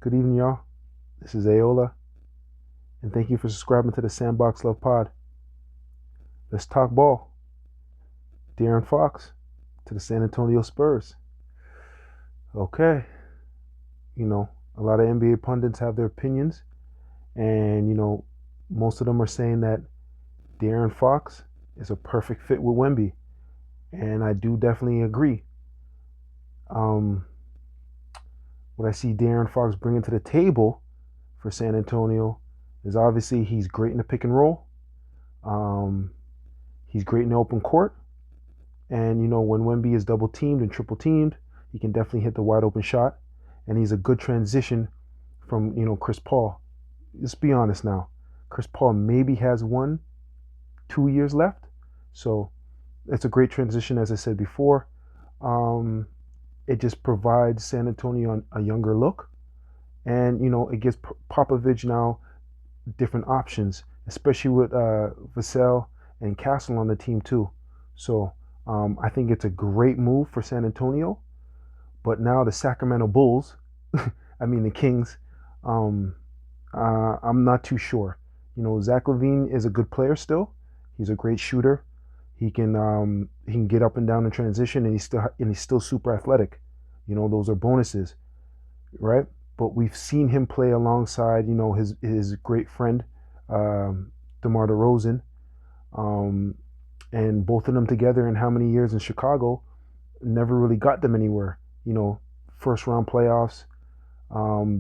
Good evening, y'all. This is Aola, and thank you for subscribing to the Sandbox Love Pod. Let's talk ball. De'Aaron Fox to the San Antonio Spurs. Okay, a lot of NBA pundits have their opinions, and most of them are saying that De'Aaron Fox is a perfect fit with Wemby, and I do definitely agree. What I see De'Aaron Fox bringing to the table for San Antonio is obviously he's great in the pick and roll. He's great in the open court. And, when Wemby is double teamed and triple teamed, he can definitely hit the wide open shot. And he's a good transition from, Chris Paul. Let's be honest now. Chris Paul maybe has 2 years left. So it's a great transition, as I said before. It just provides San Antonio a younger look. And, it gives Popovich now different options, especially with Vassell and Castle on the team too. So I think it's a great move for San Antonio. But now the Sacramento Bulls, the Kings, I'm not too sure. Zach LaVine is a good player still. He's a great shooter. He can get up and down in transition, and he's still super athletic. Those are bonuses, right? But we've seen him play alongside, his great friend, DeMar DeRozan, and both of them together in how many years in Chicago never really got them anywhere. First round playoffs.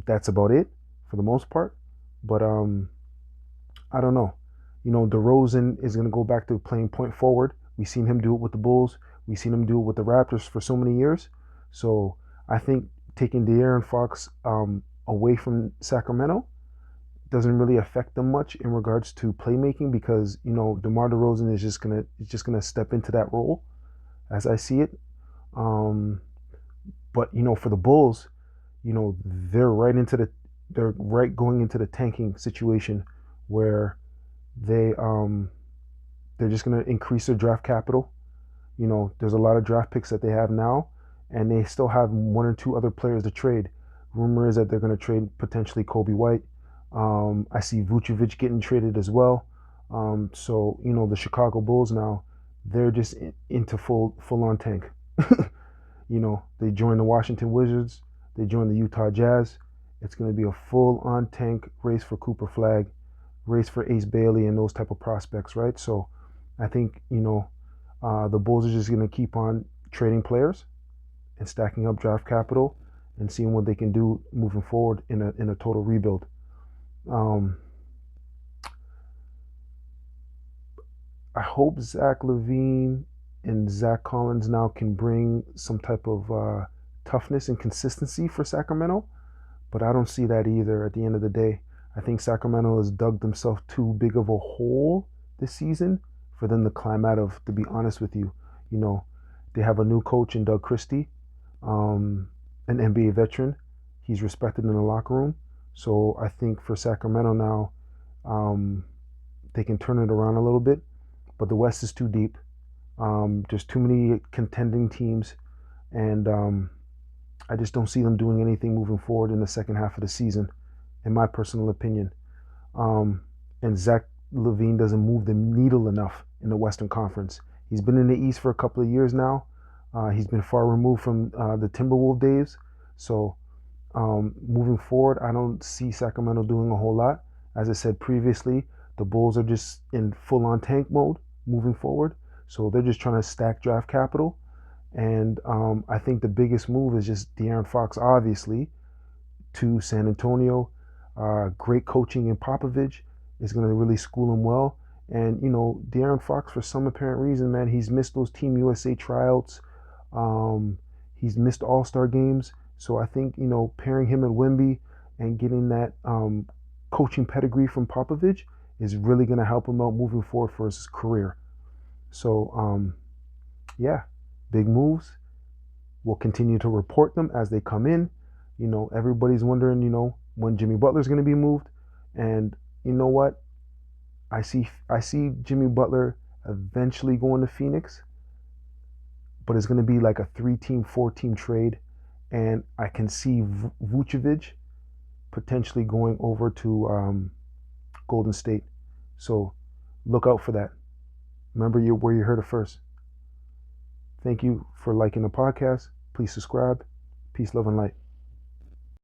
That's about it for the most part. But I don't know. DeRozan is going to go back to playing point forward. We've seen him do it with the Bulls. We've seen him do it with the Raptors for so many years. So I think taking De'Aaron Fox away from Sacramento doesn't really affect them much in regards to playmaking because DeMar DeRozan is just gonna step into that role as I see it. But for the Bulls, they're right going into the tanking situation where they're just gonna increase their draft capital. There's a lot of draft picks that they have now, and they still have one or two other players to trade. Rumor is that they're going to trade potentially Kobe White. I see Vucevic getting traded as well. So the Chicago Bulls now, they're just into full on tank. They join the Washington Wizards. They join the Utah Jazz. It's going to be a full on tank race for Cooper Flag, race for Ace Bailey, and those type of prospects, right? So I think the Bulls are just going to keep on trading players and stacking up draft capital and seeing what they can do moving forward in a total rebuild. I hope Zach LaVine and Zach Collins now can bring some type of toughness and consistency for Sacramento, but I don't see that either at the end of the day. I think Sacramento has dug themselves too big of a hole this season for them to climb out of, to be honest with you. They have a new coach in Doug Christie, an NBA veteran. He's respected in the locker room. So I think for Sacramento now, they can turn it around a little bit. But the West is too deep. There's too many contending teams. And I just don't see them doing anything moving forward in the second half of the season, in my personal opinion. And Zach LaVine doesn't move the needle enough in the Western Conference. He's been in the East for a couple of years now. He's been far removed from the Timberwolves days. So moving forward, I don't see Sacramento doing a whole lot. As I said previously, the Bulls are just in full-on tank mode moving forward. So they're just trying to stack draft capital. And I think the biggest move is just De'Aaron Fox, obviously, to San Antonio. Great coaching in Popovich is going to really school him well. And, De'Aaron Fox, for some apparent reason, man, he's missed those Team USA tryouts. He's missed All-Star games. So I think, pairing him and Wemby and getting that coaching pedigree from Popovich is really going to help him out moving forward for his career. So, yeah, big moves. We'll continue to report them as they come in. Everybody's wondering, when Jimmy Butler's going to be moved. And you know what? I see Jimmy Butler eventually going to Phoenix, but it's going to be like a 3-team, 4-team trade. And I can see Vucevic potentially going over to Golden State. So look out for that. Remember where you heard it first. Thank you for liking the podcast. Please subscribe. Peace, love, and light.